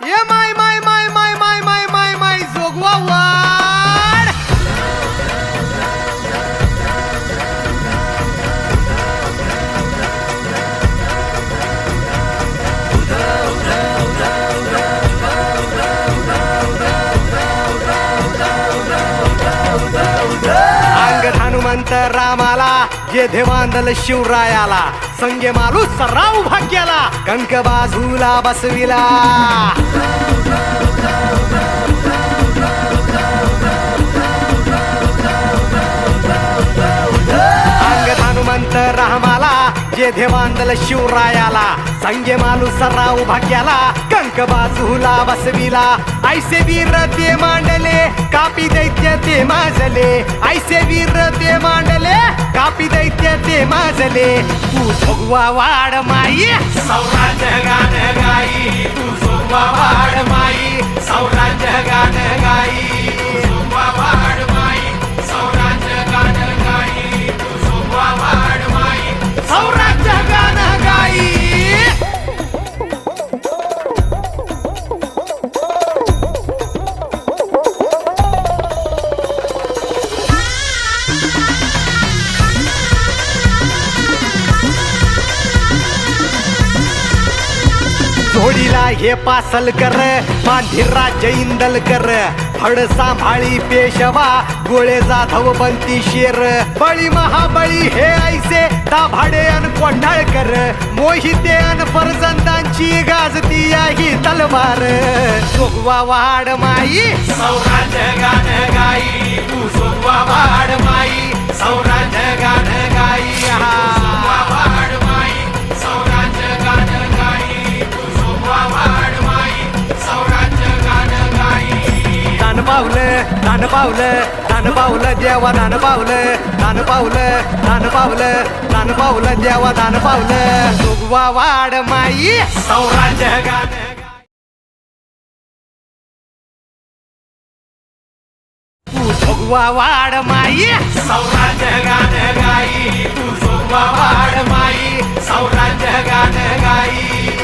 ये माय माय माय माय माय माय माय माय जोगवा वाड अंग हनुमंत रामाला जे देवांदल शिवरायाला संगे मालू सराव भाग्याला कंक बाजूला बसविला अंग हनुमंत रामाला जे देवांदल शिवरायाला संगे मालू सराव भाग्याला कंक बाजूला बसविला ऐसे वीर ते मांडले कापी दैत्य ते माजले ऐसे वीर ते मांडले कापी दैत्य ते माजले तू जोगवा वाड माई सौराज्य गान गाई तू जोगवा वाड माई सौराज्य गान गाई तू जोगवा वाड माई सौराज्य गान गाई तू जोगवा वाड माई सौराज्य गान गाई जोडीला हे पासल कर मांढिरा जैंदल कर फड सांभाळी पेशवा गोळे जाधव बनती शेर बळी महाबळी हे ऐसे दाभाडे अन कोंढाळकर मोहिते अन फरजंदांची गाजती ही तलवार जोगवा वाड माई सौराज्य गान गाई तू जोगवा वाड माई सौराज्य गान गाई जोगवा वाड माई सौराज्य गान गाई तू जोगवा वाड माई सौराज्य गान गाई दान पावलं दान पावलं दान पावलं देवा दान पावलं दान पावलं दान पावलं दान पावलं देवा दान पावलं जोगवा वाड माई सौराज्य गान तू जोगवा वाड माई सौराज्य गान गाई तू जोगवा वाड माई सौराज्य गान गाई